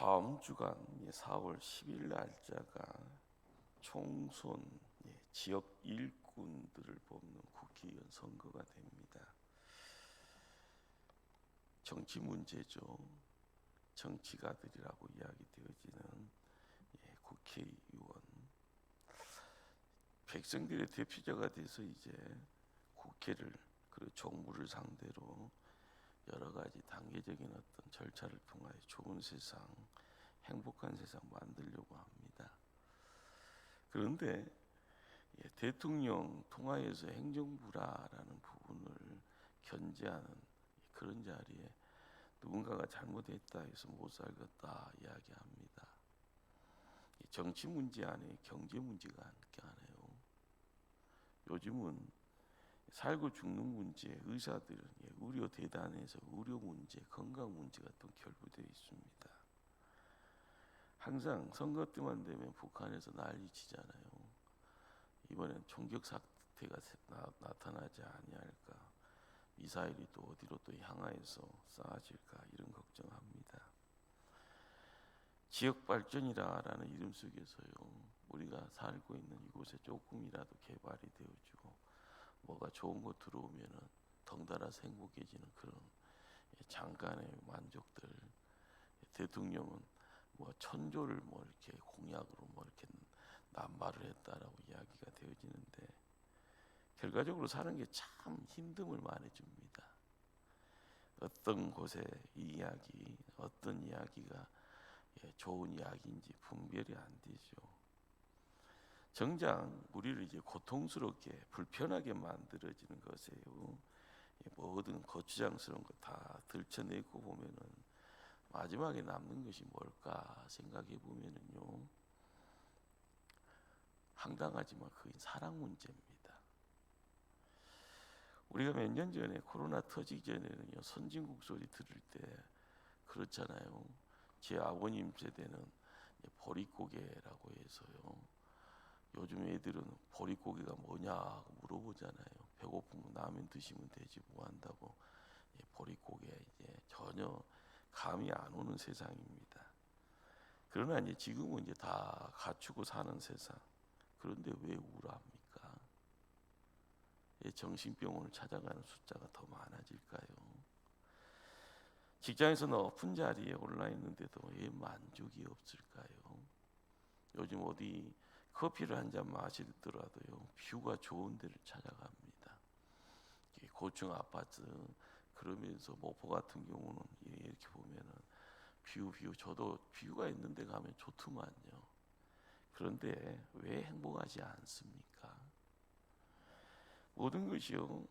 다음 주간 4월 10일 날짜가 총선 지역 일꾼들을 뽑는 국회의원 선거가 됩니다. 정치 문제죠. 정치가들이라고 이야기되어지는 국회의원, 백성들의 대표자가 돼서 이제 국회를 그리고 정부를 상대로 여러 가지 단계적인 어떤 절차를 통하여 좋은 세상, 행복한 세상 만들려고 합니다. 그런데 대통령 통하에서 행정부라라는 부분을 견제하는 그런 자리에 누군가가 잘못했다 해서 못 살겠다 이야기합니다. 정치 문제 안에 경제 문제가 함께 하네요. 요즘은 살고 죽는 문제, 의사들은 의료 대단해서 의료 문제, 건강 문제가 또 결부되어 있습니다. 항상 선거 때만 되면 북한에서 난리치잖아요. 이번엔 총격 사태가 나타나지 아니할까, 미사일이 또 어디로 또 향하여서 쏴질까 이런 걱정합니다. 지역 발전이라는 이름 속에서요, 우리가 살고 있는 이곳에 조금이라도 개발이 되어지고 뭐가 좋은 거 들어오면은 덩달아서 행복해지는 그런 잠깐의 만족들. 대통령은 뭐 천조를 뭐 이렇게 공약으로 뭐 이렇게 남발을 했다라고 이야기가 되어지는데 결과적으로 사는 게 참 힘듦을 말해줍니다. 어떤 곳의 이야기, 어떤 이야기가 좋은 이야기인지 분별이 안 되죠. 정작 우리를 이제 고통스럽게 불편하게 만들어지는 것이에요. 모든 거추장스러운 거 다 들춰내고 보면은 마지막에 남는 것이 뭘까 생각해 보면은요, 황당하지만 그게 사랑 문제입니다. 우리가 몇 년 전에 코로나 터지기 전에는요, 선진국 소리 들을 때 그렇잖아요. 제 아버님 세대는 보릿고개라고 해서요, 요즘 애들은 보릿고개가 뭐냐고 물어보잖아요. 배고프면 라면 드시면 되지 뭐 한다고. 보릿고개 이제 전혀 감이 안 오는 세상입니다. 그러나 이제 지금은 이제 다 갖추고 사는 세상. 그런데 왜 우울합니까? 정신병원을 찾아가는 숫자가 더 많아질까요? 직장에서 높은 자리에 올라 있는데도 왜 만족이 없을까요? 요즘 어디 커피를 한 잔 마시더라도요, 뷰가 좋은 데를 찾아갑니다. 고층 아파트, 그러면서 목포 같은 경우는 이렇게 보면은 뷰 저도 뷰가 있는 데 가면 좋더만요. 그런데 왜 행복하지 않습니까? 모든 것이요,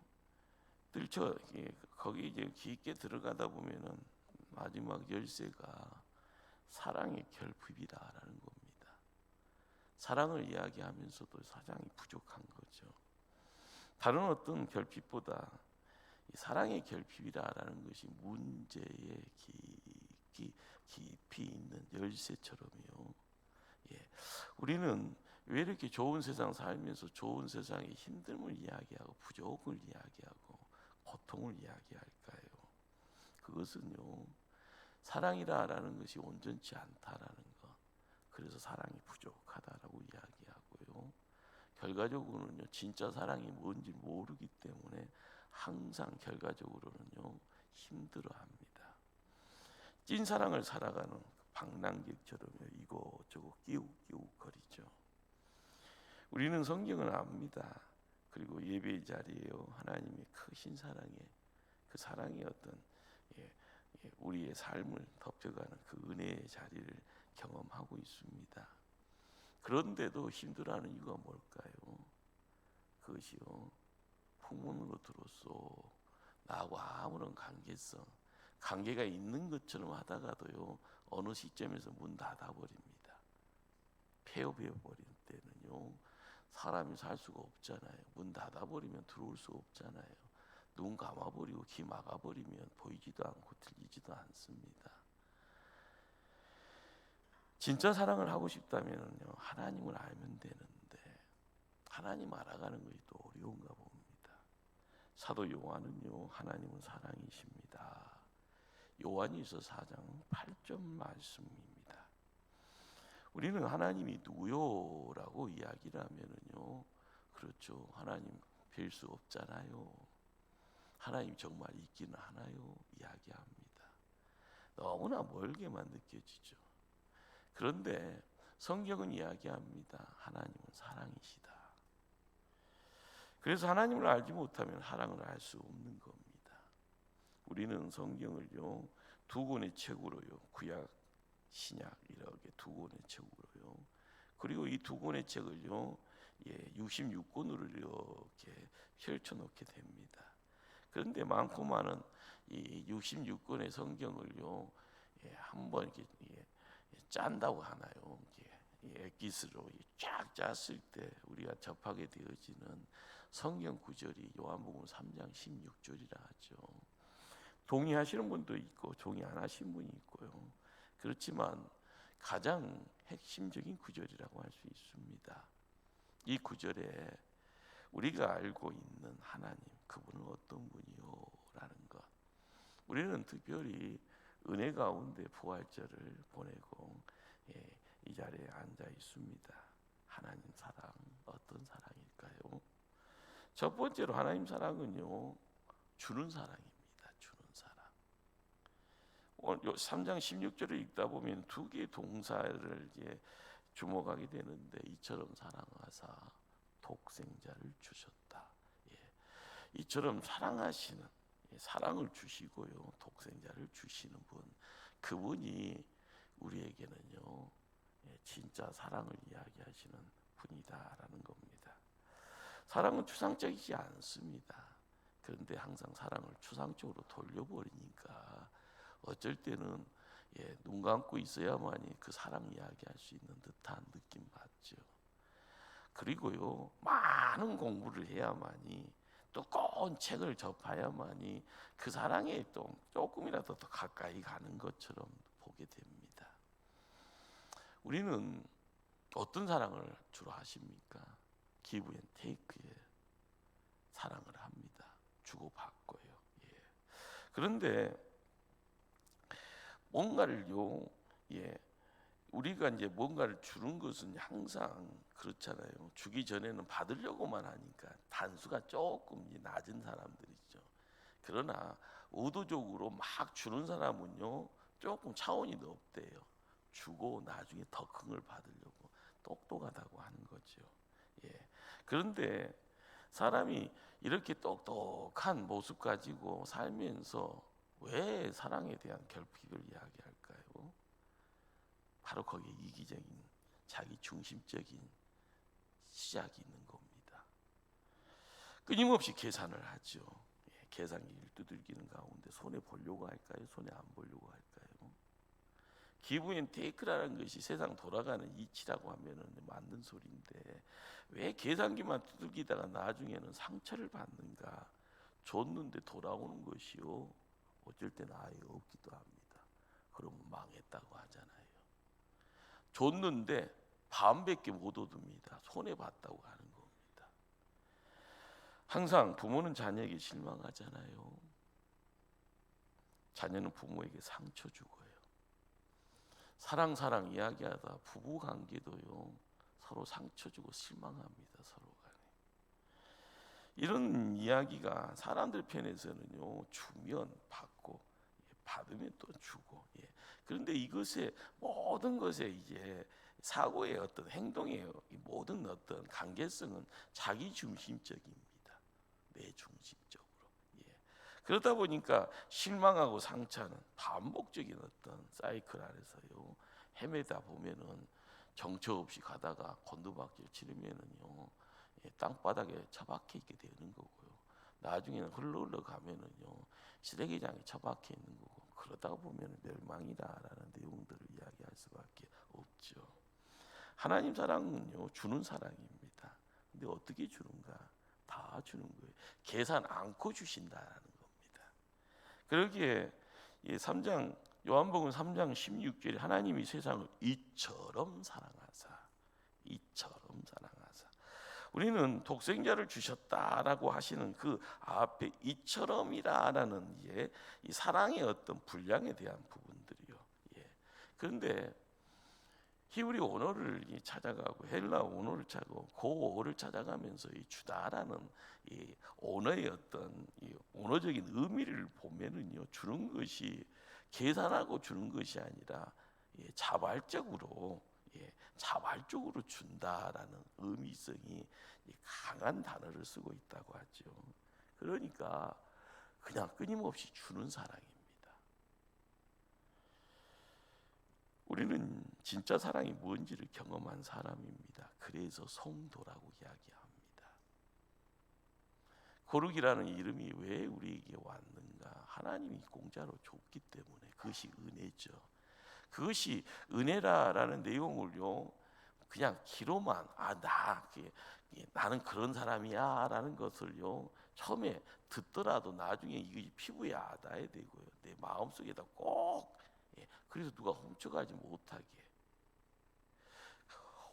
거기 이제 깊게 들어가다 보면은 마지막 열쇠가 사랑의 결핍이다라는 겁니다. 사랑을 이야기하면서도 사랑이 부족한 거죠. 다른 어떤 결핍보다 이 사랑의 결핍이라는 것이 문제의 깊이 있는 열쇠처럼요. 우리는 왜 이렇게 좋은 세상 살면서 좋은 세상의 힘듦을 이야기하고 부족을 이야기하고 고통을 이야기할까요? 그것은요, 사랑이라는 것이 온전치 않다라는 것. 그래서 사랑이 부족하다라고 이야기하고요. 결과적으로는요, 진짜 사랑이 뭔지 모르기 때문에 항상 결과적으로는요, 힘들어합니다. 찐 사랑을 살아가는 방랑객처럼 이곳저곳 끼욱끼욱거리죠. 우리는 성경을 압니다. 그리고 예배의 자리에요, 하나님의 크신 사랑에, 그 사랑의 어떤 우리의 삶을 덮여가는 그 은혜의 자리를 경험하고 있습니다. 그런데도 힘들어하는 이유가 뭘까요? 그것이요, 부모님으로서 나하고 아무런 관계가 있는 것처럼 하다가도요, 어느 시점에서 문 닫아버립니다. 폐업해 버릴 때는요, 사람이 살 수가 없잖아요. 문 닫아버리면 들어올 수가 없잖아요. 눈 감아버리고 귀 막아버리면 보이지도 않고 들리지도 않습니다. 진짜 사랑을 하고 싶다면요, 하나님을 알면 되는데 하나님 알아가는 것이 또 어려운가 봅니다. 사도 요한은요, 하나님은 사랑이십니다. 요한일서 4장 8절 말씀입니다. 우리는 하나님이 누구요라고 이야기를 하면은요, 그렇죠, 하나님 뵐 수 없잖아요. 하나님 정말 있기는 하나요? 이야기합니다. 너무나 멀게만 느껴지죠. 그런데 성경은 이야기합니다. 하나님은 사랑이시다. 그래서 하나님을 알지 못하면 사랑을 알 수 없는 겁니다. 우리는 성경을요, 두 권의 책으로요, 구약, 신약 이렇게 두 권의 책으로요, 그리고 이 두 권의 책을요, 66권으로 이렇게 펼쳐놓게 됩니다. 그런데 많고 많은 이 66권의 성경을요, 한번 이렇게 짠다고 하나요? 엑기스로 쫙 짰을 때 우리가 접하게 되어지는 성경 구절이 요한복음 3장 16절이라 하죠. 동의하시는 분도 있고 동의 안 하시는 분이 있고요. 그렇지만 가장 핵심적인 구절이라고 할 수 있습니다. 이 구절에 우리가 알고 있는 하나님, 그분은 어떤 분이요? 라는 것. 우리는 특별히 은혜 가운데 부활절을 보내고 이 자리에 앉아 있습니다. 하나님 사랑, 어떤 사랑일까요? 첫 번째로 하나님 사랑은요, 주는 사랑입니다. 주는 사랑. 3장 16절을 읽다 보면 두 개의 동사를 주목하게 되는데, 이처럼 사랑하사 독생자를 주셨다. 이처럼 사랑하시는, 사랑을 주시고요, 독생자를 주시는 분, 그분이 우리에게는요, 진짜 사랑을 이야기하시는 분이다라는 겁니다. 사랑은 추상적이지 않습니다. 그런데 항상 사랑을 추상적으로 돌려버리니까 어쩔 때는 눈 감고 있어야만이 그 사랑 이야기할 수 있는 듯한 느낌 받죠. 그리고요, 많은 공부를 해야만이, 두꺼운 책을 접해야만이 그 사랑에 또 조금이라도 더 가까이 가는 것처럼 보게 됩니다. 우리는 어떤 사랑을 주로 하십니까? 기브 앤 테이크의 사랑을 합니다. 주고받고요. 그런데 뭔가를요, 우리가 이제 뭔가를 주는 것은 항상 그렇잖아요. 주기 전에는 받으려고만 하니까 단수가 조금 낮은 사람들이죠. 그러나 의도적으로 막 주는 사람은요, 조금 차원이 높대요. 주고 나중에 더 큰 걸 받으려고 똑똑하다고 하는 거죠. 그런데 사람이 이렇게 똑똑한 모습 가지고 살면서 왜 사랑에 대한 결핍을 이야기할까요? 바로 거기에 이기적인, 자기 중심적인 시작이 있는 겁니다. 끊임없이 계산을 하죠. 계산기를 두들기는 가운데 손해 보려고 할까요? 손해 안 보려고 할까요? 기브 앤 테이크라는 것이 세상 돌아가는 이치라고 하면은 맞는 소리인데, 왜 계산기만 두들기다가 나중에는 상처를 받는가? 줬는데 돌아오는 것이요, 어쩔 때는 아예 없기도 합니다. 그러면 망했다고 하잖아요. 줬는데 반밖에 못 얻습니다. 손해봤다고 하는 겁니다. 항상 부모는 자녀에게 실망하잖아요. 자녀는 부모에게 상처 주고요. 사랑 이야기하다 부부 관계도요, 서로 상처 주고 실망합니다. 서로 간에. 이런 이야기가 사람들 편에서는요, 주면 받고, 받으면 또 주고. 그런데 이것의 모든 것에 사고의 어떤 행동의 모든 어떤 관계성은 자기 중심적입니다. 내 중심적으로. 그러다 보니까 실망하고 상처는 반복적인 어떤 사이클 안에서요, 헤매다 보면은 정처 없이 가다가 곤두박질 치르면은요, 땅바닥에 처박혀 있게 되는 거고요. 나중에는 흘러 가면은요, 쓰레기장에 처박혀 있는 거고, 그러다 보면 멸망이다라는 내용들을 이야기할 수밖에 없죠. 하나님 사랑은요, 주는 사랑입니다. 근데 어떻게 주는가? 다 주는 거예요. 계산 않고 주신다라는 겁니다. 그러기에 요한복음 3장 16절에 하나님이 세상을 이처럼 사랑하사, 우리는 독생자를 주셨다라고 하시는 그 앞에 이처럼이라는 이 사랑의 어떤 분량에 대한 부분들이요. 그런데 히브리 언어를 찾아가고 헬라 언어를 찾고 고어를 찾아가면서 이 주다라는 이 언어의 어떤 이 언어적인 의미를 보면은요, 주는 것이 계산하고 주는 것이 아니라 자발적으로 자발적으로 준다라는 의미성이 강한 단어를 쓰고 있다고 하죠. 그러니까 그냥 끊임없이 주는 사랑입니다. 우리는 진짜 사랑이 뭔지를 경험한 사람입니다. 그래서 성도라고 이야기합니다. 거룩이라는 이름이 왜 우리에게 왔는가? 하나님이 공짜로 줬기 때문에. 그것이 은혜죠. 그것이 은혜라는 내용을요, 그냥 귀로만 나는 그런 사람이야 라는 것을요 처음에 듣더라도 나중에 이것이 피부에 와닿아야 되고요, 내 마음속에다 꼭, 그래서 누가 훔쳐가지 못하게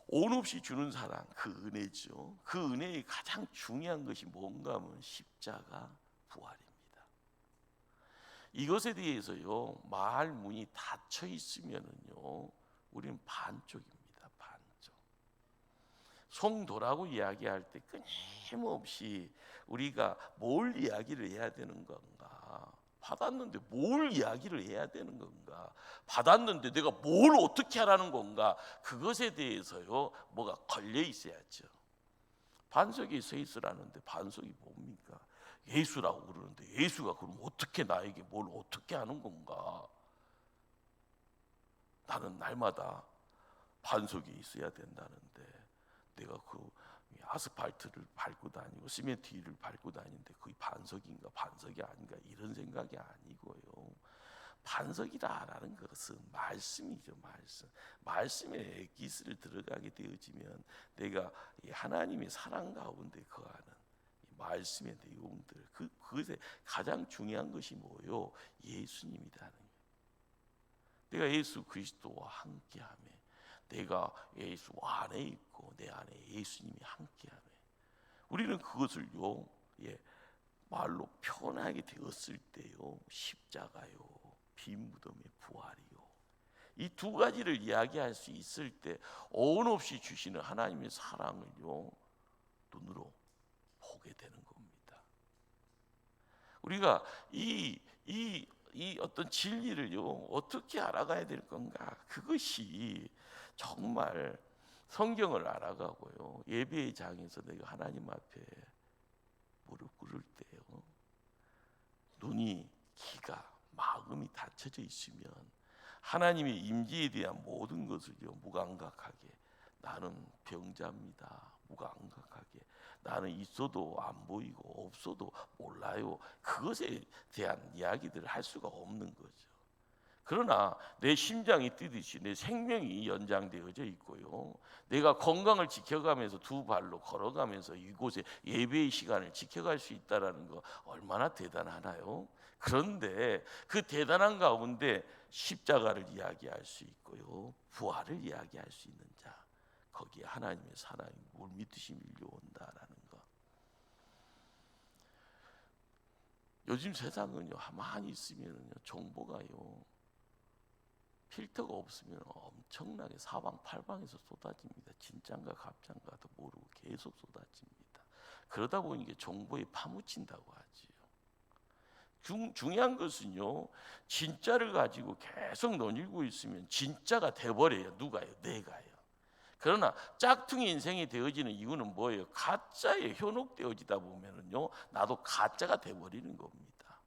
온 없이 주는 사랑, 그 은혜죠. 그 은혜의 가장 중요한 것이 뭔가 하면 십자가 부활입니다. 이것에 대해서요 말 문이 닫혀 있으면은요 우리는 반쪽입니다. 반쪽. 성도라고 이야기할 때 끊임없이 우리가 뭘 이야기를 해야 되는 건가? 받았는데 뭘 이야기를 해야 되는 건가? 받았는데 내가 뭘 어떻게 하라는 건가? 그것에 대해서요 뭐가 걸려 있어야죠. 반석이 서 있으라는데 반석이 뭡니까? 예수라고 그러는데 예수가 그럼 어떻게 나에게 뭘 어떻게 하는 건가? 나는 날마다 반석이 있어야 된다는데 내가 그 아스팔트를 밟고 다니고 시멘트 위를 밟고 다니는데 그게 반석인가 반석이 아닌가 이런 생각이 아니고요. 반석이다라는 것은 말씀이죠. 말씀에 엑기스를 들어가게 되어지면 내가 하나님의 사랑 가운데 거하는 말씀의 내용들, 그것에 가장 중요한 것이 뭐요? 예수님이라는 거예요. 내가 예수 그리스도와 함께하며 내가 예수 안에 있고 내 안에 예수님이 함께하며 우리는 그것을요 말로 표현하게 되었을 때요 십자가요 빈 무덤의 부활이요 이 두 가지를 이야기할 수 있을 때 온 없이 주시는 하나님의 사랑을요 눈으로 보게 되는 겁니다. 우리가 이 어떤 진리를요 어떻게 알아가야 될 건가? 그것이 정말 성경을 알아가고요 예배의 장에서 내가 하나님 앞에 무릎 꿇을 때요 눈이 귀가 마음이 닫혀져 있으면 하나님의 임재에 대한 모든 것을요 무감각하게 나는 병자입니다. 무감각하게 나는 있어도 안 보이고 없어도 몰라요. 그것에 대한 이야기들을 할 수가 없는 거죠. 그러나 내 심장이 뛰듯이 내 생명이 연장되어져 있고요. 내가 건강을 지켜가면서 두 발로 걸어가면서 이곳에 예배의 시간을 지켜갈 수 있다는 거 얼마나 대단하나요? 그런데 그 대단한 가운데 십자가를 이야기할 수 있고요. 부활을 이야기할 수 있는 자. 거기에 하나님의 사랑이 물밀듯이 밀려온다라는 거. 요즘 세상은요 가만히 있으면요 정보가요 필터가 없으면 엄청나게 사방팔방에서 쏟아집니다. 진짠가 가짜인가도 모르고 계속 쏟아집니다. 그러다 보니 정보에 파묻힌다고 하지요. 중요한 것은요 진짜를 가지고 계속 논의고 있으면 진짜가 돼버려요. 누가요? 내가요. 그러나 짝퉁이 인생이 되어지는 이유는 뭐예요? 가짜에 현혹되어지다 보면은요 나도 가짜가 돼버리는 겁니다.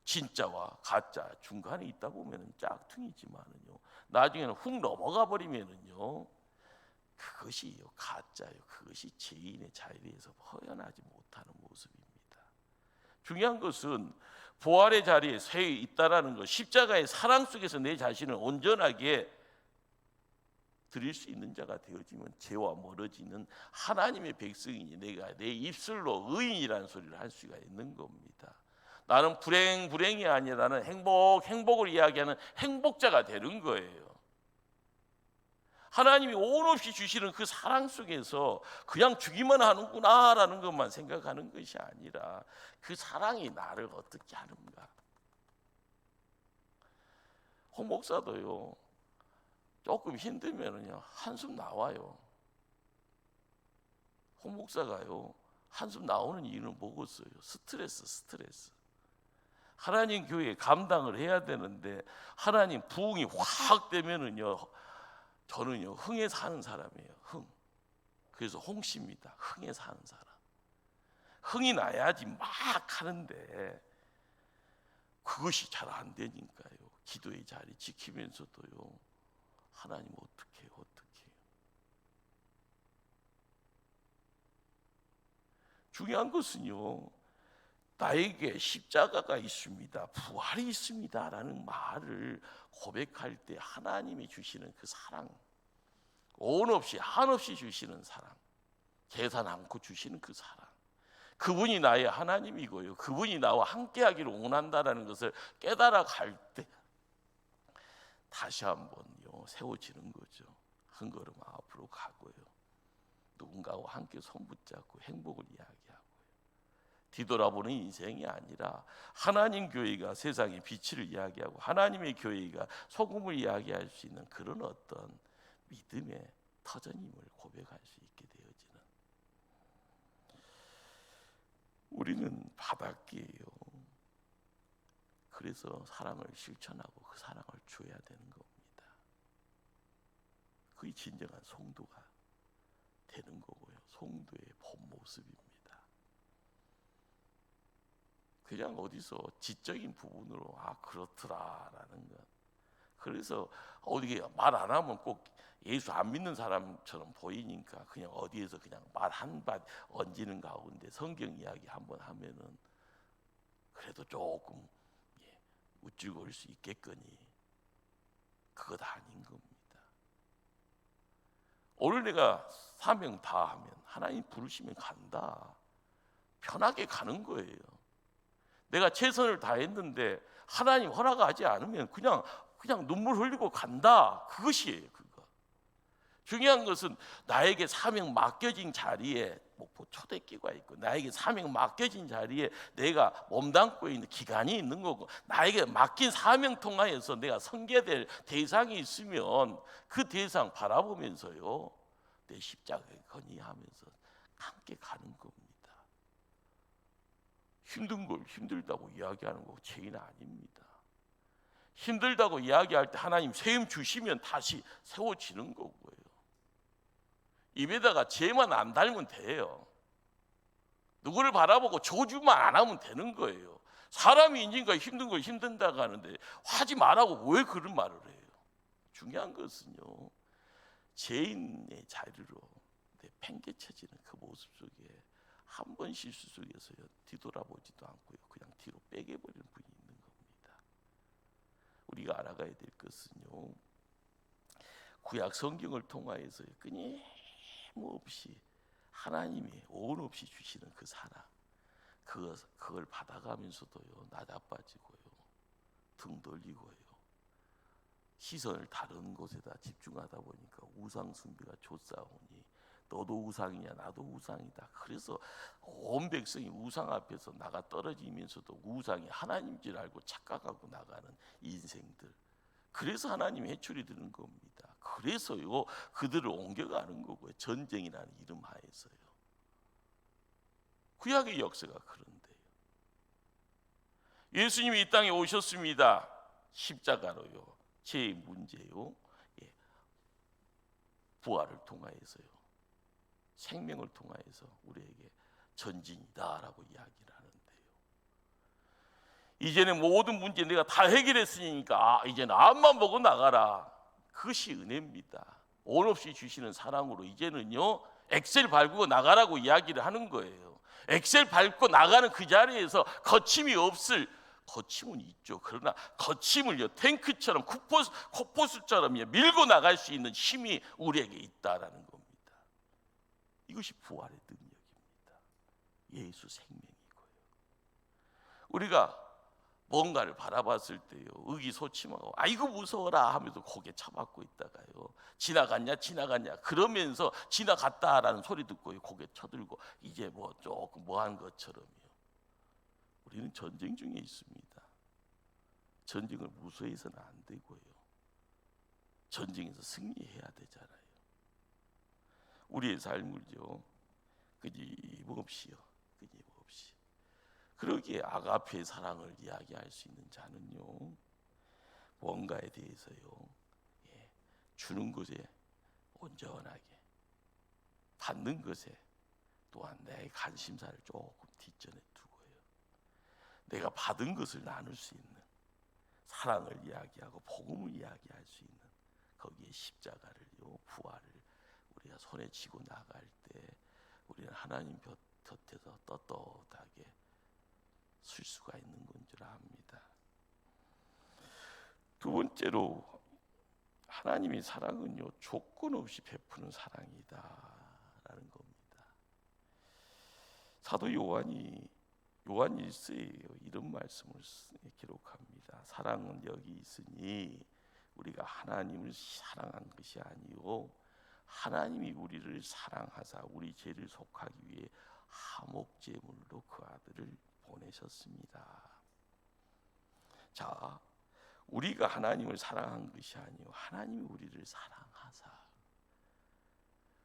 진짜와 가짜 중간에 있다 보면은 짝퉁이지만은요 나중에는 훅 넘어가 버리면은요 그것이요 가짜요. 그것이 죄인의 자리에서 허연하지 못하는 모습입니다. 중요한 것은 부활의 자리에 서 있다라는 것, 십자가의 사랑 속에서 내 자신을 온전하게 드릴 수 있는 자가 되어지면 죄와 멀어지는 하나님의 백성이니 내가 내 입술로 의인이라는 소리를 할 수가 있는 겁니다. 나는 불행이 아니라 나는 행복을 이야기하는 행복자가 되는 거예요. 하나님이 온 없이 주시는 그 사랑 속에서 그냥 주기만 하는구나라는 것만 생각하는 것이 아니라 그 사랑이 나를 어떻게 하는가. 홍 목사도요 조금 힘들면은요 한숨 나와요. 홍 목사가요 한숨 나오는 이유는 뭐겠어요? 스트레스. 하나님 교회 감당을 해야 되는데 하나님 부흥이 확 되면은요 저는요 흥에 사는 사람이에요. 흥. 그래서 홍씨입니다. 흥에 사는 사람. 흥이 나야지 막 하는데 그것이 잘 안 되니까요. 기도의 자리 지키면서도요 하나님 어떻게 해요? 중요한 것은요 나에게 십자가가 있습니다, 부활이 있습니다 라는 말을 고백할 때 하나님이 주시는 그 사랑, 온 없이 한없이 주시는 사랑, 계산 않고 주시는 그 사랑, 그분이 나의 하나님이고요 그분이 나와 함께하기를 원한다라는 것을 깨달아 갈 때 다시 한번요 세워지는 거죠. 한 걸음 앞으로 가고요 누군가와 함께 손붙잡고 행복을 이야기하고요. 뒤돌아보는 인생이 아니라 하나님 교회가 세상의 빛을 이야기하고 하나님의 교회가 소금을 이야기할 수 있는 그런 어떤 믿음의 터전임을 고백할 수 있게 되어지는, 우리는 바닥이에요. 그래서 사랑을 실천하고 그 사랑을 줘야 되는 겁니다. 그게 진정한 성도가 되는 거고요. 성도의 본 모습입니다. 그냥 어디서 지적인 부분으로 그렇더라라는 것. 그래서 어디 말 안 하면 꼭 예수 안 믿는 사람처럼 보이니까 그냥 어디에서 그냥 말 한 밭 얹는 가운데 성경 이야기 한번 하면은 그래도 조금 우쭐거릴 수 있겠거니 그것 아닌 겁니다. 오늘 내가 사명 다하면 하나님 부르시면 간다. 편하게 가는 거예요. 내가 최선을 다했는데 하나님 허락하지 않으면 그냥 눈물 흘리고 간다. 그것이에요. 그거. 중요한 것은 나에게 사명 맡겨진 자리에 목포 초대교회가 있고 나에게 사명 맡겨진 자리에 내가 몸담고 있는 기간이 있는 거고 나에게 맡긴 사명 통하여서 내가 섬겨될 대상이 있으면 그 대상 바라보면서요 내 십자가에 건의하면서 함께 가는 겁니다. 힘든 걸 힘들다고 이야기하는 거 죄는 아닙니다. 힘들다고 이야기할 때 하나님 세움 주시면 다시 세워지는 거고요. 입에다가 죄만 안 달면 돼요. 누구를 바라보고 저주만 안 하면 되는 거예요. 사람이 인진가 힘든 걸 힘든다고 하는데 하지 말라고 왜 그런 말을 해요? 중요한 것은요 죄인의 자리로 팽개쳐지는 그 모습 속에 한 번 실수 속에서요 뒤돌아보지도 않고요 그냥 뒤로 빼개버리는 분이 있는 겁니다. 우리가 알아가야 될 것은요 구약 성경을 통하여서 끊임없이 하나님이 온 없이 주시는 그 사랑, 그걸 받아가면서도요 낮아빠지고요 등 돌리고요 시선을 다른 곳에다 집중하다 보니까 우상 숭배가 좇사오니 너도 우상이냐 나도 우상이다. 그래서 온 백성이 우상 앞에서 나가 떨어지면서도 우상이 하나님인 줄 알고 착각하고 나가는 인생들. 그래서 하나님이 해초리 드는 겁니다. 그래서요 그들을 옮겨가는 거고요. 전쟁이라는 이름 하에서요. 구약의 역사가 그런데요. 예수님이 이 땅에 오셨습니다. 십자가로요. 제 문제요. 부활을 통하여서요. 생명을 통하여서 우리에게 전진이다라고 이야기를 하는데요. 이제는 모든 문제 내가 다 해결했으니까 이제는 앞만 보고 나가라. 그것이 은혜입니다. 온 없이 주시는 사랑으로 이제는요 엑셀 밟고 나가라고 이야기를 하는 거예요. 엑셀 밟고 나가는 그 자리에서 거침이 없을, 거침은 있죠. 그러나 거침을요 탱크처럼 코포스처럼 밀고 나갈 수 있는 힘이 우리에게 있다라는 겁니다. 이것이 부활의 능력입니다. 예수 생명이고요. 우리가 뭔가를 바라봤을 때요 의기소침하고 아이고 무서워라 하면서 고개 쳐박고 있다가요 지나갔냐 그러면서 지나갔다라는 소리 듣고요 고개 쳐들고 이제 뭐 조금 뭐한 것처럼요. 우리는 전쟁 중에 있습니다. 전쟁을 무서워해서는 안 되고요. 전쟁에서 승리해야 되잖아요. 우리의 삶을요 끊임없이요, 끊임없이. 그러기에 아가페의 사랑을 이야기할 수 있는 자는요, 뭔가에 대해서요, 주는 것에 온전하게, 받는 것에 또한 내 관심사를 조금 뒷전에 두고요, 내가 받은 것을 나눌 수 있는 사랑을 이야기하고 복음을 이야기할 수 있는, 거기에 십자가를요, 부활을 우리가 손에 쥐고 나갈 때 우리는 하나님 곁에서 떳떳하게 설 수가 있는 건 줄 압니다. 두 번째로, 하나님의 사랑은요 조건 없이 베푸는 사랑이다라는 겁니다. 사도 요한 1서에 이런 말씀을 기록합니다. 사랑은 여기 있으니 우리가 하나님을 사랑한 것이 아니요 하나님이 우리를 사랑하사 우리 죄를 속하기 위해 화목제물로 그 아들을 보내셨습니다. 자, 우리가 하나님을 사랑한 것이 아니요 하나님이 우리를 사랑하사.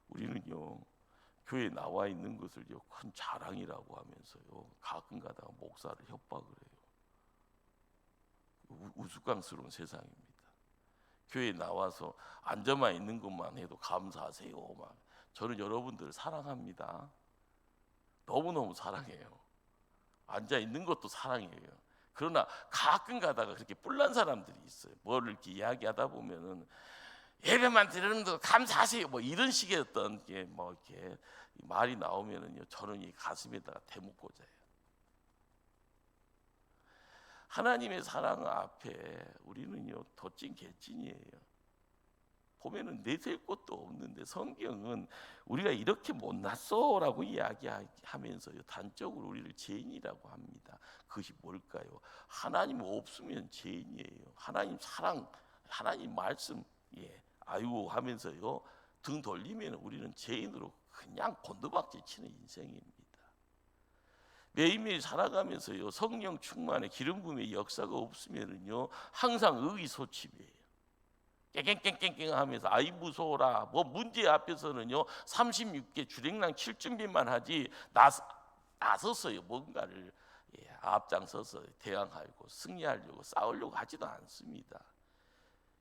우리는요 교회에 나와 있는 것을요 큰 자랑이라고 하면서요 가끔 가다가 목사를 협박을 해요. 우스꽝스러운 세상입니다. 교회에 나와서 앉아만 있는 것만 해도 감사하세요. 막 저는 여러분들을 사랑합니다. 너무너무 사랑해요. 앉아 있는 것도 사랑해요. 그러나 가끔 가다가 그렇게 뿔난 사람들이 있어요. 뭘 이렇게 이야기하다 보면은 예배만 드리는 거 감사하세요. 뭐 이런 식의 어떤 게 뭐 이렇게 말이 나오면은요, 저는 이 가슴에다가 대묻고자요. 하나님의 사랑 앞에 우리는요 덧진 개찐이에요. 보면은 내세울 것도 없는데 성경은 우리가 이렇게 못났어라고 이야기하면서요 단적으로 우리를 죄인이라고 합니다. 그것이 뭘까요? 하나님 없으면 죄인이에요. 하나님 사랑, 하나님 말씀, 아유 하면서요 등 돌리면 우리는 죄인으로 그냥 곤두박질 치는 인생입니다. 매일매일 살아가면서요 성령 충만의 기름 부음의 역사가 없으면은요 항상 의기소침이에요. 깽깽깽깽 하면서 아이 무서워라 뭐 문제 앞에서는요 36개 주랭랑 칠 준비만 하지 나서서요 뭔가를 앞장서서 대항하고 승리하려고 싸우려고 하지도 않습니다.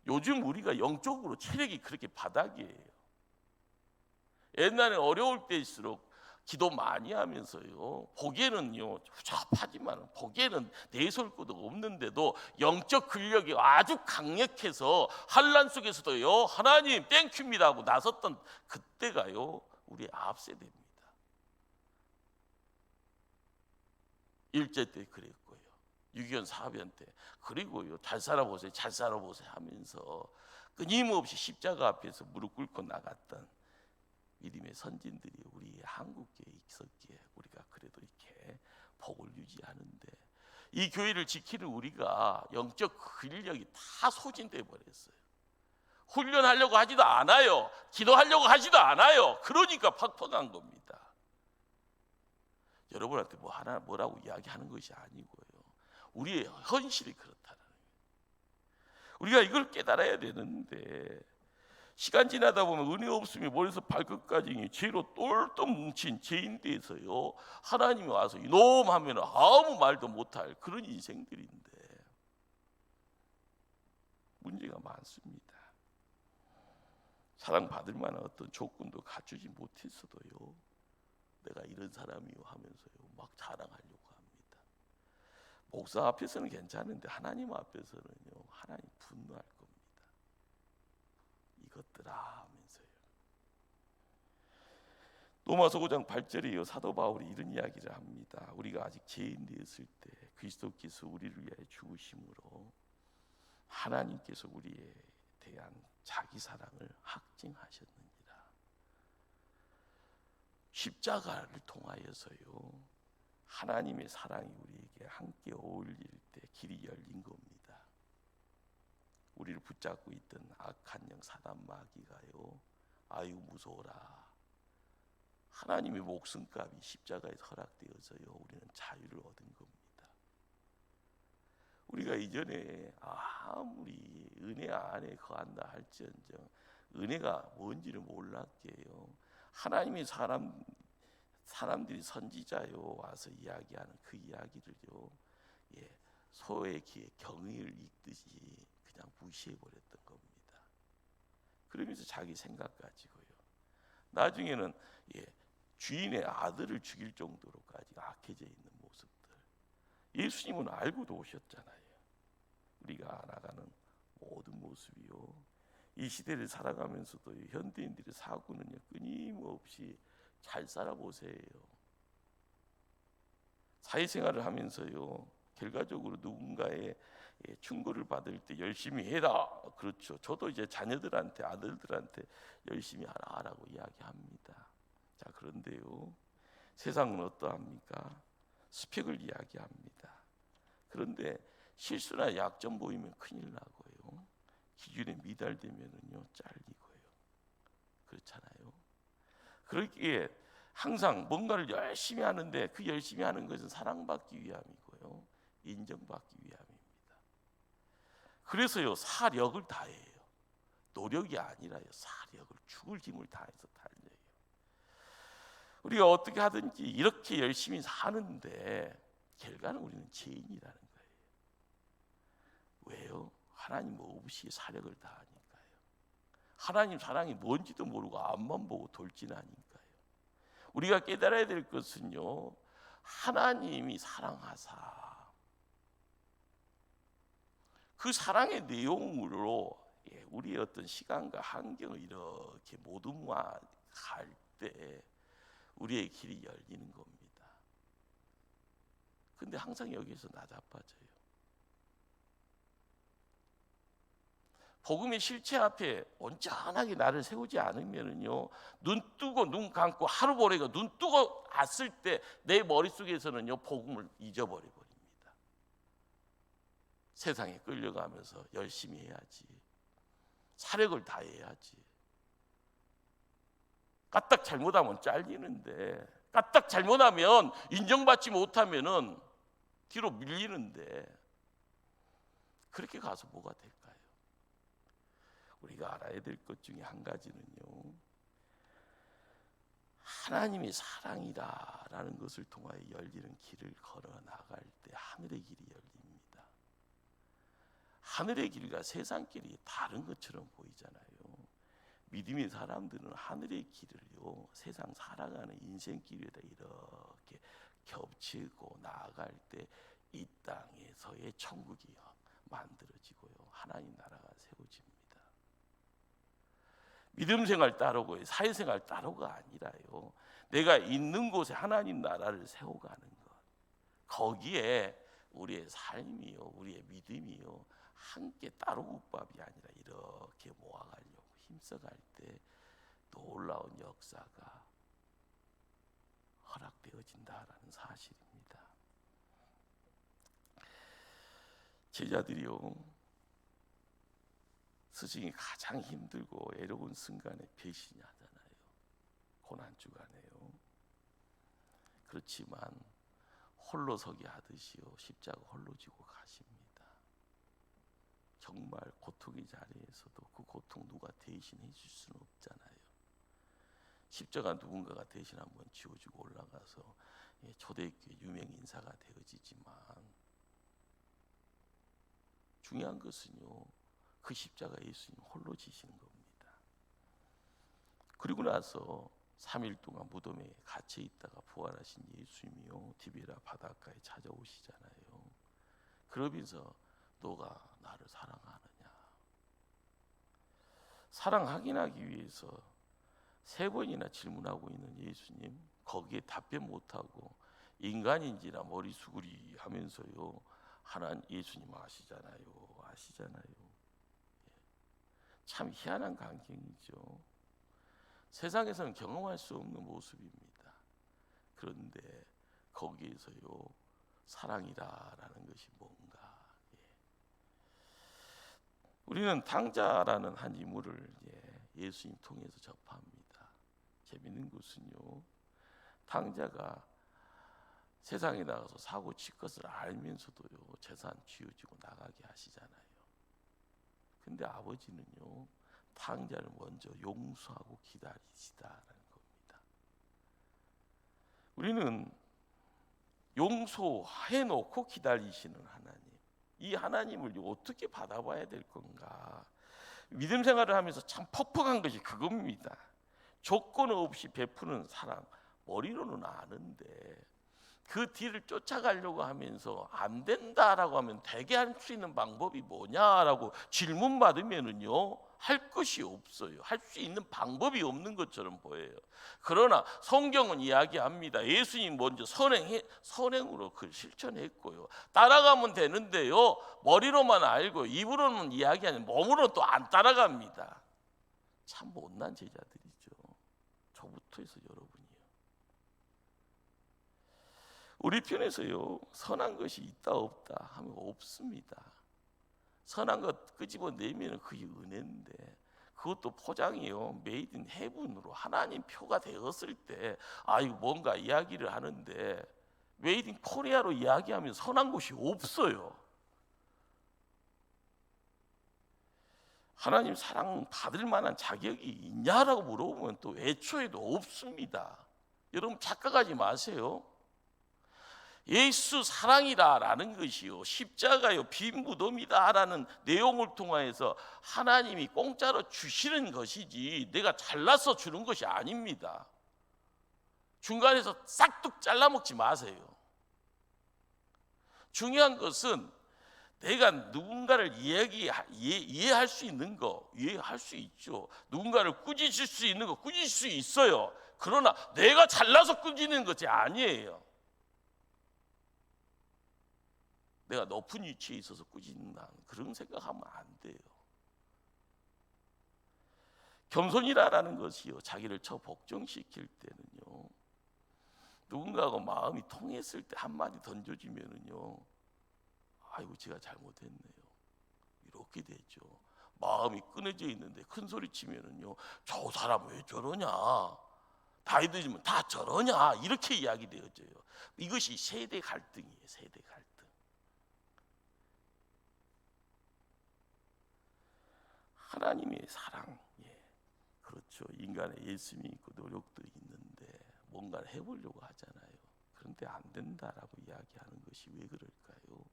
요즘 우리가 영적으로 체력이 그렇게 바닥이에요. 옛날에 어려울 때일수록 기도 많이 하면서요 보기에는요 후잡하지만 보기에는 내세울 것도 없는데도 영적 근력이 아주 강력해서 환난 속에서도요 하나님 땡큐입니다 하고 나섰던 그때가요 우리 앞세대입니다. 일제 때 그랬고요, 6.25 사변 때, 그리고요 잘 살아보세요 잘 살아보세요 하면서 끊임없이 십자가 앞에서 무릎 꿇고 나갔던 믿음의 선진들이 우리 한국교회에 있었기에 우리가 그래도 이렇게 복을 유지하는데, 이 교회를 지키는 우리가 영적 근력이 다 소진돼 버렸어요. 훈련하려고 하지도 않아요. 기도하려고 하지도 않아요. 그러니까 팍팍한 겁니다. 여러분한테 뭐라고 이야기하는 것이 아니고요, 우리의 현실이 그렇다는 거예요. 우리가 이걸 깨달아야 되는데, 시간 지나다 보면 은혜 없으면 머리에서 발끝까지 죄로 똘똘 뭉친 죄인대에서요 하나님이 와서 이놈 하면 아무 말도 못할 그런 인생들인데 문제가 많습니다. 사랑받을 만한 어떤 조건도 갖추지 못했어도요 내가 이런 사람이요 하면서요 막 자랑하려고 합니다. 목사 앞에서는 괜찮은데 하나님 앞에서는요 하나님 분노할 겁니다. 이것들아 하면서요. 로마서 5장 8절에요 사도 바울이 이런 이야기를 합니다. 우리가 아직 죄인되었을 때 그리스도께서 우리를 위하여 죽으심으로 하나님께서 우리에 대한 자기 사랑을 확증하셨느니라. 십자가를 통하여서요 하나님의 사랑이 우리에게 함께 어울릴 때 길이 열린 겁니다. 우리를 붙잡고 있던 악한 영 사단 마귀가요 아유 무서워라, 하나님의 목숨값이 십자가에 허락되어서요 우리는 자유를 얻은 겁니다. 우리가 이전에 아무리 은혜 안에 거한다 할지언정 은혜가 뭔지를 몰랐게요. 하나님이 사람들이 선지자요 와서 이야기하는 그 이야기를요, 소의 귀에 경의를 읽듯이 그냥 무시해 버렸던 겁니다. 그러면서 자기 생각 가지고요. 나중에는 주인의 아들을 죽일 정도로까지 악해져 있는 모습들. 예수님은 알고도 오셨잖아요. 우리가 알아가는 모든 모습이요. 이 시대를 살아가면서도 현대인들의 사고는요, 끊임없이 잘 살아보세요. 사회생활을 하면서요, 결과적으로 누군가의 충고를 받을 때 열심히 해라. 그렇죠. 저도 이제 자녀들한테, 아들들한테 열심히 하라고 이야기합니다. 자, 그런데요, 세상은 어떠합니까? 스펙을 이야기합니다. 그런데 실수나 약점 보이면 큰일 나고요. 기준에 미달되면은요, 잘리고요. 그렇잖아요. 그러기에 항상 뭔가를 열심히 하는데 그 열심히 하는 것은 사랑받기 위함이고요, 인정받기 위함입니다. 그래서요, 사력을 다해요. 노력이 아니라요, 사력을 죽을 힘을 다해서 달려요. 우리가 어떻게 하든지 이렇게 열심히 사는데 결과는 우리는 죄인이라는 거예요. 왜요? 하나님 없이 사력을 다하니까요. 하나님 사랑이 뭔지도 모르고 앞만 보고 돌진하니까요. 우리가 깨달아야 될 것은요, 하나님이 사랑하사 그 사랑의 내용으로 우리의 어떤 시간과 환경을 이렇게 모둠화할 때 우리의 길이 열리는 겁니다. 근데 항상 여기에서 나자빠져요. 복음의 실체 앞에 온전하게 나를 세우지 않으면은요, 눈 뜨고 눈 감고 하루 보내고 눈 뜨고 왔을 때 내 머릿속에서는요, 복음을 잊어버려 버립니다. 세상에 끌려가면서 열심히 해야지, 사력을 다해야지. 까딱 잘못하면 잘리는데, 까딱 잘못하면 인정받지 못하면은 뒤로 밀리는데, 그렇게 가서 뭐가 될까요? 우리가 알아야 될 것 중에 한 가지는요, 하나님이 사랑이다라는 것을 통하여 열리는 길을 걸어 나갈 때 하늘의 길이 열립니다. 하늘의 길과 세상 길이 다른 것처럼 보이잖아요. 믿음의 사람들은 하늘의 길을요, 세상 살아가는 인생길에다 이렇게 겹치고 나아갈 때 이 땅에서의 천국이 만들어지고요, 하나님 나라가 세워집니다. 믿음 생활 따르고 사회생활 따르가 아니라요, 내가 있는 곳에 하나님 나라를 세워가는 것, 거기에 우리의 삶이요, 우리의 믿음이요, 함께 따로국밥이 아니라 이렇게 모아가려고 힘써갈 때 놀라운 역사가 허락되어진다라는 사실입니다. 제자들이요, 스승이 가장 힘들고 애로운 순간에 배신이 하잖아요. 고난 주간에요. 그렇지만 홀로 서기 하듯이요, 십자가 홀로 지고 가십니다. 정말 고통의 자리에서도 그 고통 누가 대신해 줄 수는 없잖아요. 십자가 누군가가 대신 한번 지워주고 올라가서 초대교회 유명 인사가 되어지지만, 중요한 것은요, 그 십자가 예수님 홀로 지시는 겁니다. 그리고 나서 3일 동안 무덤에 갇혀 있다가 부활하신 예수님이요, 디베라 바닷가에 찾아오시잖아요. 그러면서 너가 나를 사랑하느냐? 사랑 확인하기 위해서 3번이나 질문하고 있는 예수님, 거기에 답변 못하고 인간인지라 머리 수그리 하면서요, 하나님 예수님 아시잖아요. 참 희한한 광경이죠. 세상에서는 경험할 수 없는 모습입니다. 그런데 거기에서요, 사랑이라는 것이 뭔가, 우리는 탕자라는 한 인물을 예수님 통해서 접합니다. 재밌는 것은요, 탕자가 세상에 나가서 사고 칠 것을 알면서도요 재산 쥐어주고 나가게 하시잖아요. 근데 아버지는요 탕자를 먼저 용서하고 기다리시다라는 겁니다. 우리는 용서해놓고 기다리시는 하나님, 이 하나님을 어떻게 받아봐야 될 건가? 믿음 생활을 하면서 참 퍽퍽한 것이 그겁니다. 조건 없이 베푸는 사랑, 머리로는 아는데 그 뒤를 쫓아가려고 하면서 안 된다라고 하면 되게 할 수 있는 방법이 뭐냐라고 질문 받으면은요 할 것이 없어요. 할 수 있는 방법이 없는 것처럼 보여요. 그러나 성경은 이야기합니다. 예수님 먼저 선행으로 그걸 실천했고요. 따라가면 되는데요 머리로만 알고 입으로는 이야기하는 몸으로 또 안 따라갑니다. 참 못난 제자들이죠. 저부터 해서 여러분이요. 우리 편에서요 선한 것이 있다 없다 하면 없습니다. 선한 것 끄집어내면 그게 은혜인데 그것도 포장이요 메이드 인 헤븐으로 하나님 표가 되었을 때 이거 뭔가 이야기를 하는데 메이드 인 코리아로 이야기하면 선한 것이 없어요. 하나님 사랑 받을 만한 자격이 있냐라고 물어보면 또 애초에도 없습니다. 여러분 착각하지 마세요. 예수 사랑이다라는 것이요 십자가요 빈 무덤이다라는 내용을 통해서 하나님이 공짜로 주시는 것이지 내가 잘라서 주는 것이 아닙니다. 중간에서 싹둑 잘라먹지 마세요. 중요한 것은 내가 누군가를 이해할 수 있는 거 이해할 수 있죠. 누군가를 꾸짖을 수 있는 거 꾸짖을 수 있어요. 그러나 내가 잘나서 꾸짖는 것이 아니에요. 내가 높은 위치에 있어서 꾸짖는다 그런 생각하면 안 돼요. 겸손이라는 것이요 자기를 복종시킬 때는요 누군가하고 마음이 통했을 때 한마디 던져주면은요 아이고 제가 잘못했네요 이렇게 되죠. 마음이 끊어져 있는데 큰 소리 치면은요 저 사람 왜 저러냐 나이 들면 다 저러냐 이렇게 이야기되어져요. 이것이 세대 갈등이에요. 세대 갈등. 하나님의 사랑, 그렇죠. 인간의 예수님이 있고 노력도 있는데 뭔가를 해보려고 하잖아요. 그런데 안 된다라고 이야기하는 것이 왜 그럴까요?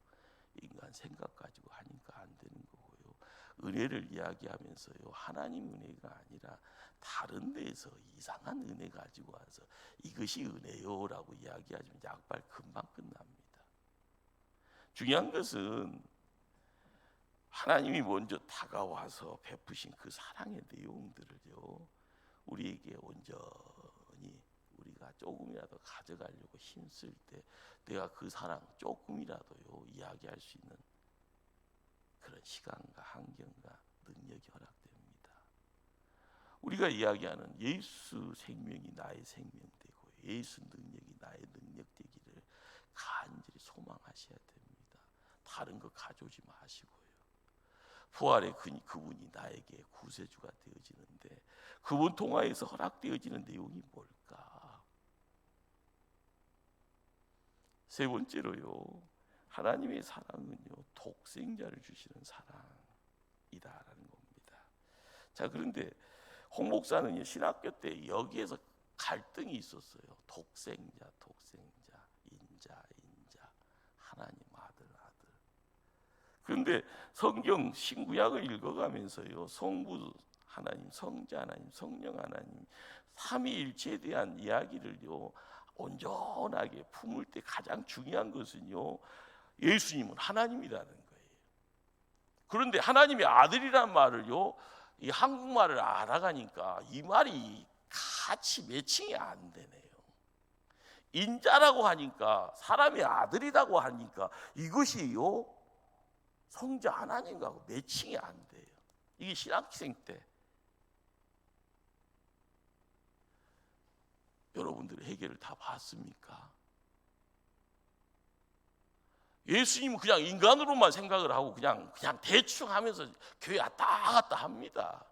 인간 생각 가지고 하니까 안 되는 거고요. 은혜를 이야기하면서요 하나님 은혜가 아니라 다른 데에서 이상한 은혜 가지고 와서 이것이 은혜요라고 이야기하시면 약발 금방 끝납니다. 중요한 것은 하나님이 먼저 다가와서 베푸신 그 사랑의 내용들을요 우리에게 온전히 우리가 조금이라도 가져가려고 힘쓸 때 내가 그 사랑 조금이라도요 이야기할 수 있는 그런 시간과 환경과 능력이 허락됩니다. 우리가 이야기하는 예수 생명이 나의 생명 되고 예수 능력이 나의 능력 되기를 간절히 소망하셔야 됩니다. 다른 거 가져오지 마시고요. 부활의 그분이 나에게 구세주가 되어지는데 그분 통하여서 허락되어지는 내용이 뭘까? 세 번째로요 하나님의 사랑은요 독생자를 주시는 사랑이다라는 겁니다. 자 그런데 홍 목사는 신학교 때 여기에서 갈등이 있었어요. 독생자 인자 하나님 아들 그런데 성경 신구약을 읽어가면서요 성부 하나님, 성자 하나님, 성령 하나님 삼위일체에 대한 이야기를요 온전하게 품을 때 가장 중요한 것은요 예수님은 하나님이라는 거예요. 그런데 하나님의 아들이란 말을요 이 한국말을 알아가니까 이 말이 같이 매칭이 안 되네요. 인자라고 하니까 사람의 아들이라고 하니까 이것이요 성자 하나님과 매칭이 안 돼요. 이게 신학생 때 여러분들의 해결을 다 봤습니까? 예수님은 그냥 인간으로만 생각을 하고 그냥 대충 하면서 교회 왔다 갔다 합니다.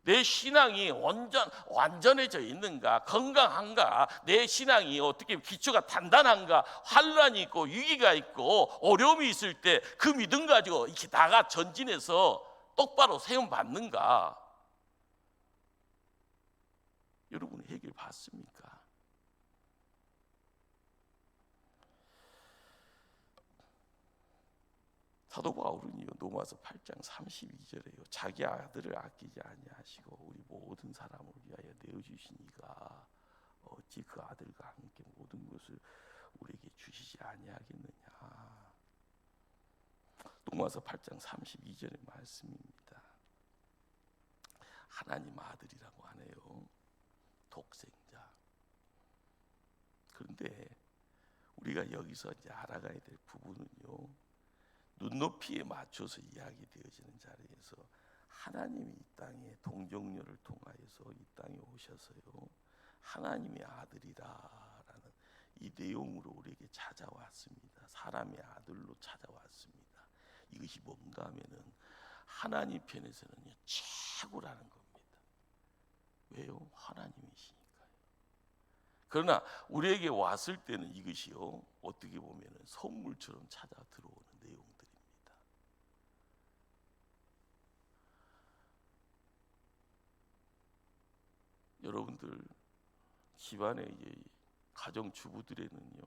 내 신앙이 완전해져 있는가, 건강한가, 내 신앙이 어떻게 기초가 단단한가, 환란이 있고 위기가 있고 어려움이 있을 때 그 믿음 가지고 이렇게 나가 전진해서 똑바로 세움 받는가? 여러분 해결 받습니까? 사도 바울은요, 로마서 8장 32절에요. 자기 아들을 아끼지 아니하시고 우리 모든 사람을 위하여 내어주시니가 어찌 그 아들과 함께 모든 것을 우리에게 주시지 아니하겠느냐. 로마서 8장 32절의 말씀입니다. 하나님 아들이라고 하네요. 독생자. 그런데 우리가 여기서 이제 알아가야 될 부분은요, 눈높이에 맞춰서 이야기되어지는 자리에서 하나님이 이 땅에 동정녀를 통하여서 이 땅에 오셔서요, 하나님의 아들이라라는 이 내용으로 우리에게 찾아왔습니다. 사람의 아들로 찾아왔습니다. 이것이 뭔가 하면은 하나님 편에서는 최고라는 겁니다. 왜요? 하나님이시니까요. 그러나 우리에게 왔을 때는 이것이요, 어떻게 보면은 선물처럼 찾아 들어오는 내용들입니다. 여러분들 집안에 이제 가정 주부들에는요,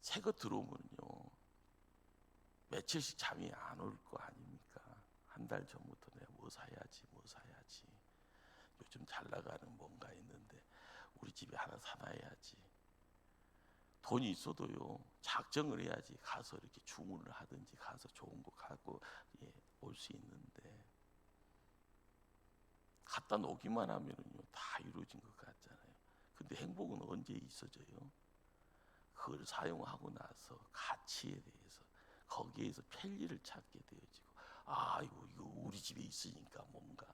새거 들어오면요 며칠씩 잠이 안 올 거 아닙니까? 한 달 전부터 내가 뭐 사야지 요즘 잘 나가는 뭔가 있는데 우리 집에 하나 사놔야지. 돈이 있어도요 작정을 해야지 가서 이렇게 주문을 하든지 가서 좋은 거 갖고 올 수 있는데, 갖다 놓기만 하면은요 다 이루어진 것 같잖아요. 근데 행복은 언제 있어져요? 그걸 사용하고 나서 가치에 대해서 거기에서 편리를 찾게 되어지고, 이거 우리 집에 있으니까 뭔가.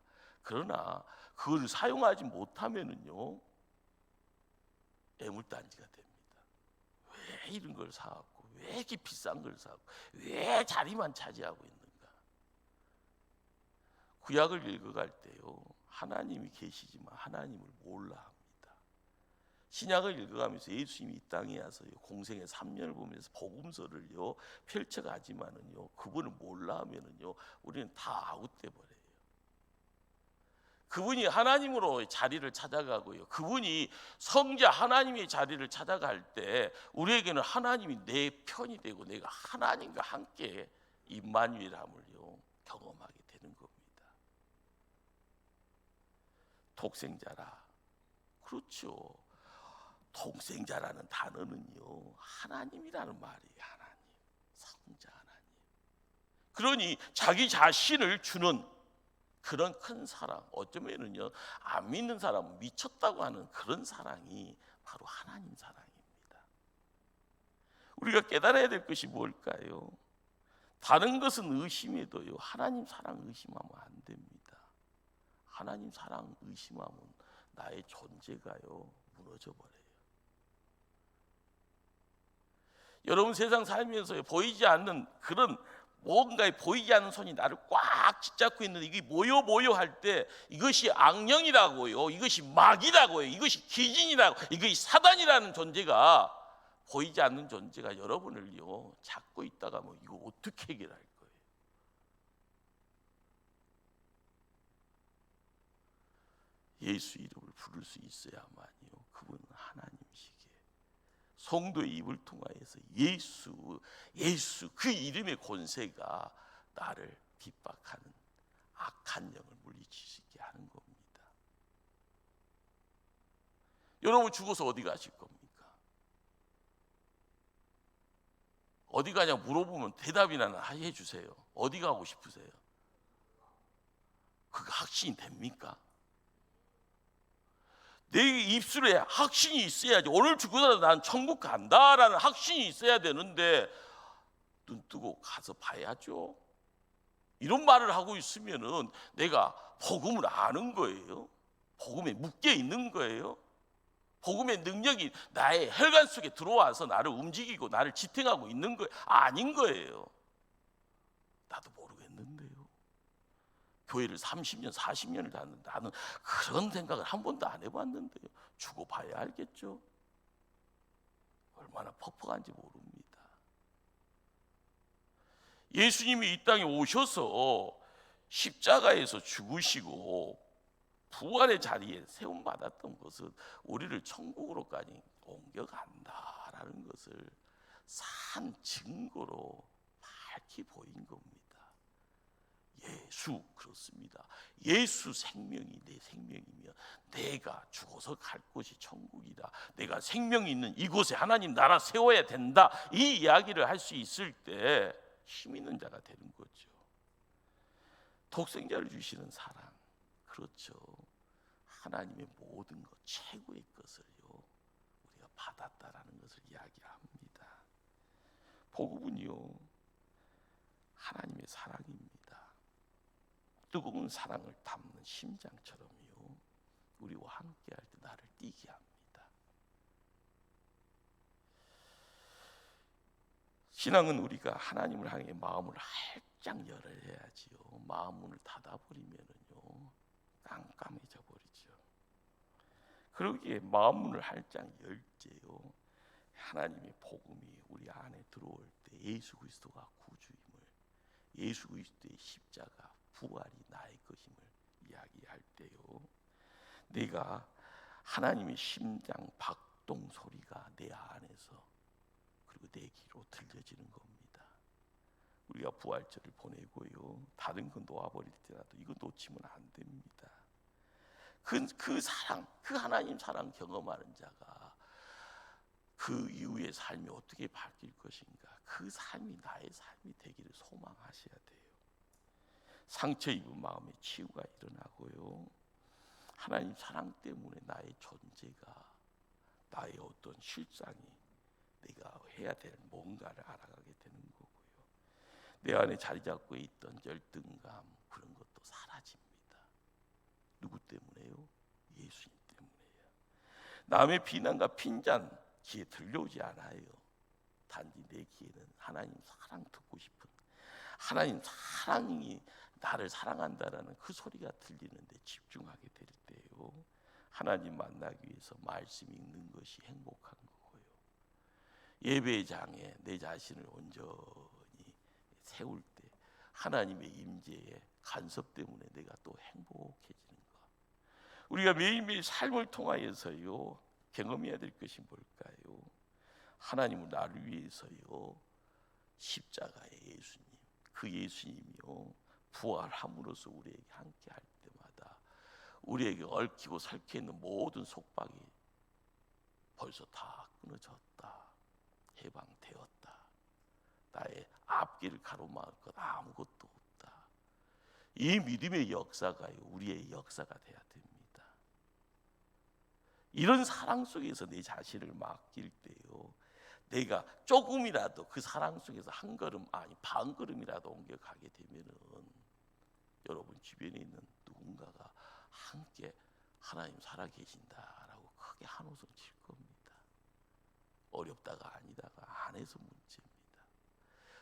그러나 그걸 사용하지 못하면은요 애물단지가 됩니다. 왜 이런 걸 사갖고, 왜 이렇게 비싼 걸 사고, 왜 자리만 차지하고 있는가? 구약을 읽어갈 때요 하나님이 계시지만 하나님을 몰라 합니다. 신약을 읽어가면서 예수님이 이 땅에 와서 공생의 3년을 보면서 복음서를요 펼쳐가지만은요 그분을 몰라 하면은요 우리는 다 아웃돼 버려요. 그분이 하나님으로 자리를 찾아가고요, 그분이 성자 하나님의 자리를 찾아갈 때 우리에게는 하나님이 내 편이 되고 내가 하나님과 함께 임마누엘함을요 경험하게 되는 겁니다. 독생자라. 그렇죠. 독생자라는 단어는요 하나님이라는 말이에요. 하나님, 성자 하나님. 그러니 자기 자신을 주는 그런 큰 사랑, 어쩌면은요 안 믿는 사람은 미쳤다고 하는 그런 사랑이 바로 하나님 사랑입니다. 우리가 깨달아야 될 것이 뭘까요? 다른 것은 의심해도요 하나님 사랑 의심하면 안 됩니다. 하나님 사랑 의심하면 나의 존재가요 무너져 버려요. 여러분 세상 살면서 보이지 않는 그런 뭔가에 보이지 않는 손이 나를 꽉 짓잡고 있는데, 이게 뭐요 할 때 이것이 악령이라고요, 이것이 마귀라고요, 이것이 기진이라고, 이것이 사단이라는 존재가, 보이지 않는 존재가 여러분을요 잡고 있다가 뭐 이거 어떻게 해결할 거예요? 예수 이름을 부를 수 있어야만요 그분은 하나님이시기에 성도의 입을 통하여서 예수 그 이름의 권세가 나를 핍박하는 악한 영을 물리치게 하는 겁니다. 여러분 죽어서 어디 가실 겁니까? 어디 가냐 물어보면 대답이나 해주세요. 어디 가고 싶으세요? 그거 확신이 됩니까? 내 입술에 확신이 있어야지. 오늘 죽고서 난 천국 간다라는 확신이 있어야 되는데 눈 뜨고 가서 봐야죠. 이런 말을 하고 있으면은 내가 복음을 아는 거예요. 복음에 묶여 있는 거예요. 복음의 능력이 나의 혈관 속에 들어와서 나를 움직이고 나를 지탱하고 있는 거 아닌 거예요. 나도 모르겠는데요. 교회를 30년, 40년을 다녔는데 나는 그런 생각을 한 번도 안 해봤는데요. 죽어봐야 알겠죠. 얼마나 퍽퍽한지 모릅니다. 예수님이 이 땅에 오셔서 십자가에서 죽으시고 부활의 자리에 세움받았던 것은 우리를 천국으로까지 옮겨간다라는 것을 산 증거로 밝히 보인 겁니다. 예수, 그렇습니다. 예수 생명이 내 생명이며 내가 죽어서 갈 곳이 천국이다. 내가 생명이 있는 이곳에 하나님 나라 세워야 된다. 이 이야기를 할 수 있을 때 힘 있는 자가 되는 거죠. 독생자를 주시는 사랑, 그렇죠. 하나님의 모든 것, 최고의 것을요 우리가 받았다라는 것을 이야기합니다. 복음은요 하나님의 사랑입니다. 뜨거운 사랑을 담는 심장처럼요 우리와 함께할 때 나를 뛰게 합니다. 신앙은 우리가 하나님을 향해 마음을 활짝 열어야지요. 마음 문을 닫아버리면은요 깜깜해져 버리죠. 그러기에 마음 문을 활짝 열 때요 하나님의 복음이 우리 안에 들어올 때 예수 그리스도가 구주임을, 예수 그리스도의 십자가 부활이 나의 것임을 이야기할 때요 내가 하나님의 심장 박동 소리가 내 안에서 그리고 내 귀로 들려지는 겁니다. 우리가 부활절을 보내고요 다른 건 놓아버릴 때라도 이거 놓치면 안 됩니다. 그 사랑, 그 하나님 사랑 경험하는 자가 그 이후의 삶이 어떻게 바뀔 것인가, 그 삶이 나의 삶이 되기를 소망하셔야 돼요. 상처 입은 마음에 치유가 일어나고요 하나님 사랑 때문에 나의 존재가, 나의 어떤 실상이, 내가 해야 될 뭔가를 알아가게 되는 거고요 내 안에 자리 잡고 있던 열등감 그런 것도 사라집니다. 누구 때문에요? 예수님 때문에요. 남의 비난과 핀잔 귀에 들려오지 않아요. 단지 내 귀에는 하나님 사랑 듣고 싶은, 하나님 사랑이 나를 사랑한다라는 그 소리가 들리는데 집중하게 될 때요 하나님 만나기 위해서 말씀 읽는 것이 행복한 거고요 예배장에 내 자신을 온전히 세울 때 하나님의 임재의 간섭 때문에 내가 또 행복해지는 것. 우리가 매일매일 삶을 통하여서요 경험해야 될 것이 뭘까요? 하나님은 나를 위해서요 십자가의 예수님, 그 예수님이요 부활함으로써 우리에게 함께 할 때마다 우리에게 얽히고 설켜 있는 모든 속박이 벌써 다 끊어졌다, 해방되었다, 나의 앞길을 가로막을 것 아무것도 없다. 이 믿음의 역사가 우리의 역사가 돼야 됩니다. 이런 사랑 속에서 내 자신을 맡길 때요 내가 조금이라도 그 사랑 속에서 한 걸음, 아니 반 걸음이라도 옮겨가게 되면은 여러분 주변에 있는 누군가가 함께 하나님 살아계신다라고 크게 한호성 칠 겁니다. 어렵다가 아니다가 안에서 문제입니다.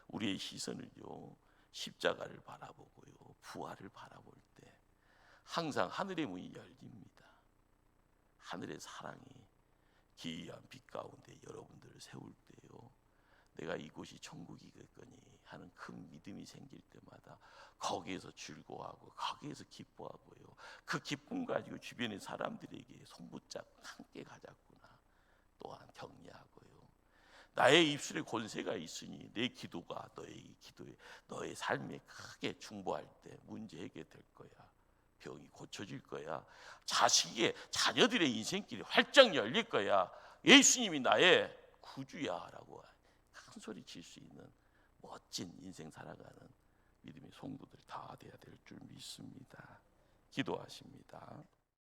우리의 시선을요 십자가를 바라보고요 부활을 바라볼 때 항상 하늘의 문이 열립니다. 하늘의 사랑이 기이한 빛 가운데 여러분들을 세울 때요 내가 이곳이 천국이겠거니 하는 큰 믿음이 생길 때마다 거기에서 즐거워하고 거기에서 기뻐하고요 그 기쁨 가지고 주변의 사람들에게 손붙잡고 함께 가자꾸나 또한 격려하고요 나의 입술에 권세가 있으니 내 기도가 너의 기도에, 너의 삶에 크게 중보할 때 문제 해결될 거야. 병이 고쳐질 거야. 자식의 자녀들의 인생길이 활짝 열릴 거야. 예수님이 나의 구주야라고 큰 소리 칠 수 있는 멋진 인생 살아가는 믿음의 성도들 다 돼야 될 줄 믿습니다. 기도하십니다.